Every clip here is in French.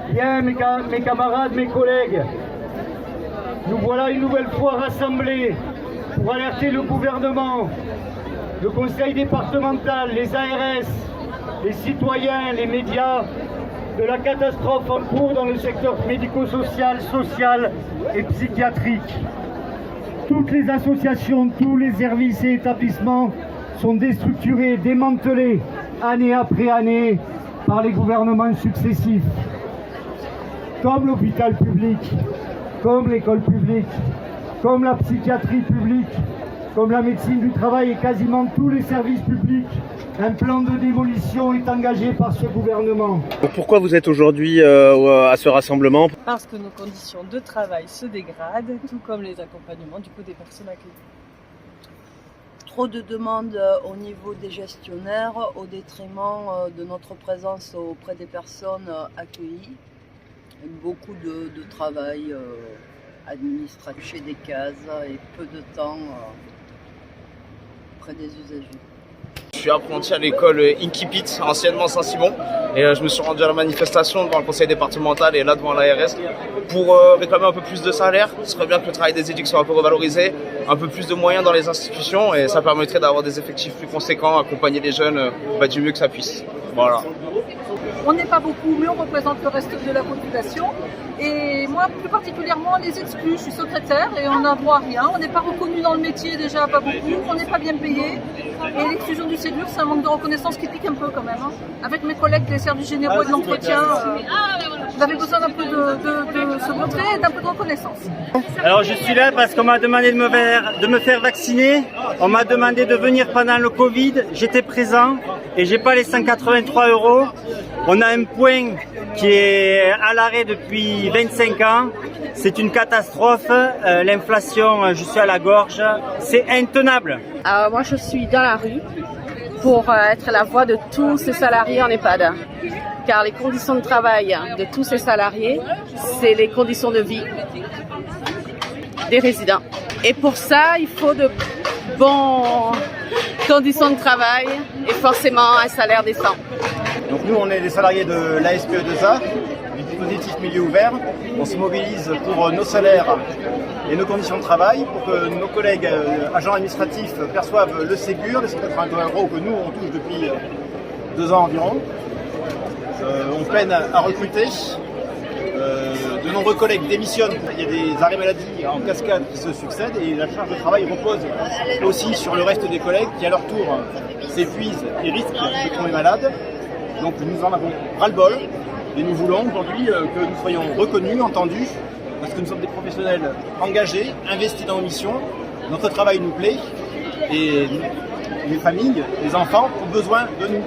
Bien, mes camarades, mes collègues, nous voilà une nouvelle fois rassemblés pour alerter le gouvernement, le conseil départemental, les ARS, les citoyens, les médias, de la catastrophe en cours dans le secteur médico-social, social et psychiatrique. Toutes les associations, tous les services et établissements sont déstructurés, démantelés, année après année, par les gouvernements successifs. Comme l'hôpital public, comme l'école publique, comme la psychiatrie publique, comme la médecine du travail et quasiment tous les services publics, un plan de démolition est engagé par ce gouvernement. Pourquoi vous êtes aujourd'hui à ce rassemblement? Parce que nos conditions de travail se dégradent, tout comme les accompagnements du coup des personnes accueillies. Trop de demandes au niveau des gestionnaires au détriment de notre présence auprès des personnes accueillies. Beaucoup de travail administratif chez des cases et peu de temps auprès des usagers. Je suis apprenti à l'école Inkipit, anciennement Saint-Simon, et je me suis rendu à la manifestation devant le conseil départemental et là devant l'ARS pour réclamer un peu plus de salaire. Ce serait bien que le travail des éducs soit un peu revalorisé, un peu plus de moyens dans les institutions et ça permettrait d'avoir des effectifs plus conséquents, accompagner les jeunes du mieux que ça puisse. Voilà. On n'est pas beaucoup, mais on représente le reste de la population. Et moi, plus particulièrement, les exclus. Je suis secrétaire et on n'a droit à rien. On n'est pas reconnu dans le métier déjà, pas beaucoup. On n'est pas bien payé. Et l'exclusion du Ségur, c'est un manque de reconnaissance qui pique un peu quand même. Avec mes collègues des services généraux et de l'entretien, vous avez besoin d'un peu de se montrer et d'un peu de reconnaissance. Alors je suis là parce qu'on m'a demandé de me faire vacciner. On m'a demandé de venir pendant le Covid. J'étais présent et j'ai pas les 183 €. On a un point qui est à l'arrêt depuis 25 ans. C'est une catastrophe. L'inflation, je suis à la gorge. C'est intenable. Alors moi, je suis dans la rue pour être la voix de tous ces salariés en EHPAD. Car les conditions de travail de tous ces salariés, c'est les conditions de vie des résidents. Et pour ça, il faut de bonnes conditions de travail et forcément un salaire décent. Donc nous, on est des salariés de l'ASPE2A, du dispositif milieu ouvert. On se mobilise pour nos salaires et nos conditions de travail, pour que nos collègues agents administratifs perçoivent le Ségur, les 180 € que nous, on touche depuis 2 ans environ. On peine à recruter. De nombreux collègues démissionnent. Il y a des arrêts maladie en cascade qui se succèdent et la charge de travail repose aussi sur le reste des collègues qui, à leur tour, s'épuisent et risquent de tomber malades. Donc nous en avons ras-le-bol et nous voulons aujourd'hui que nous soyons reconnus, entendus, parce que nous sommes des professionnels engagés, investis dans nos missions. Notre travail nous plaît et les familles, les enfants ont besoin de nous.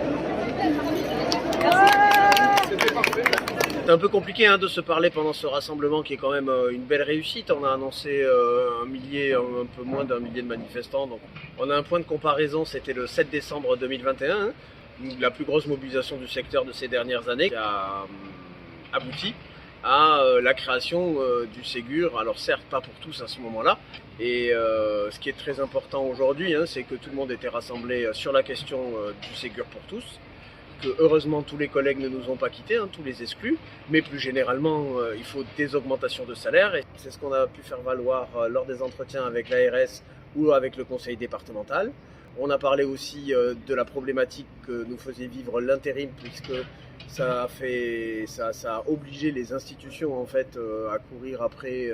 C'est un peu compliqué de se parler pendant ce rassemblement qui est quand même une belle réussite. On a annoncé un peu moins d'1 millier de manifestants. Donc on a un point de comparaison, c'était le 7 décembre 2021. La plus grosse mobilisation du secteur de ces dernières années qui a abouti à la création du Ségur. Alors certes pas pour tous à ce moment-là. Et ce qui est très important aujourd'hui, c'est que tout le monde était rassemblé sur la question du Ségur pour tous. Que heureusement tous les collègues ne nous ont pas quittés, tous les exclus, mais plus généralement il faut des augmentations de salaire et c'est ce qu'on a pu faire valoir lors des entretiens avec l'ARS ou avec le conseil départemental. On a parlé aussi de la problématique que nous faisait vivre l'intérim puisque ça a obligé les institutions en fait à courir après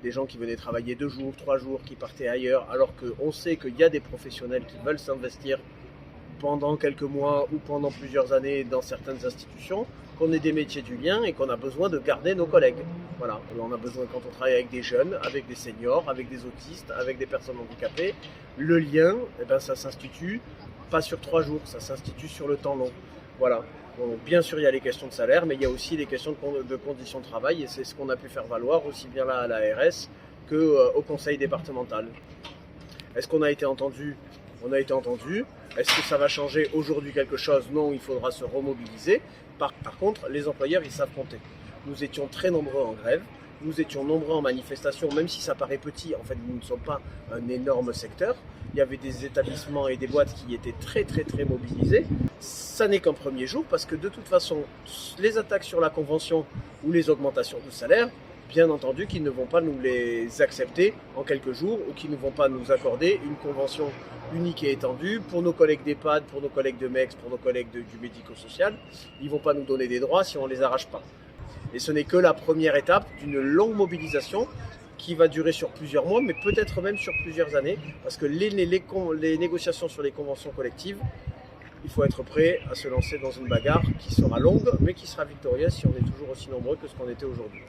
des gens qui venaient travailler 2 jours, 3 jours, qui partaient ailleurs, alors qu'on sait qu'il y a des professionnels qui veulent s'investir pendant quelques mois ou pendant plusieurs années dans certaines institutions, qu'on est des métiers du lien et qu'on a besoin de garder nos collègues. Voilà, on a besoin quand on travaille avec des jeunes, avec des seniors, avec des autistes, avec des personnes handicapées, le lien, ça s'institue pas sur 3 jours, ça s'institue sur le temps long. Voilà. Bon, bien sûr, il y a les questions de salaire, mais il y a aussi les questions de conditions de travail et c'est ce qu'on a pu faire valoir aussi bien là à l'ARS qu'au conseil départemental. Est-ce qu'on a été entendu ? On a été entendu. Est-ce que ça va changer aujourd'hui quelque chose? Non, il faudra se remobiliser. Par contre, les employeurs, ils savent compter. Nous étions très nombreux en grève. nous étions nombreux en manifestation, même si ça paraît petit, en fait nous ne sommes pas un énorme secteur. Il y avait des établissements et des boîtes qui étaient très mobilisés. Ça n'est qu'un premier jour parce que de toute façon, les attaques sur la convention ou les augmentations de salaire, bien entendu qu'ils ne vont pas nous les accepter en quelques jours ou qu'ils ne vont pas nous accorder une convention unique et étendue pour nos collègues d'EHPAD, pour nos collègues de MEX, pour nos collègues du médico-social. Ils ne vont pas nous donner des droits si on ne les arrache pas. Et ce n'est que la première étape d'une longue mobilisation qui va durer sur plusieurs mois, mais peut-être même sur plusieurs années, parce que les négociations sur les conventions collectives, il faut être prêt à se lancer dans une bagarre qui sera longue, mais qui sera victorieuse si on est toujours aussi nombreux que ce qu'on était aujourd'hui.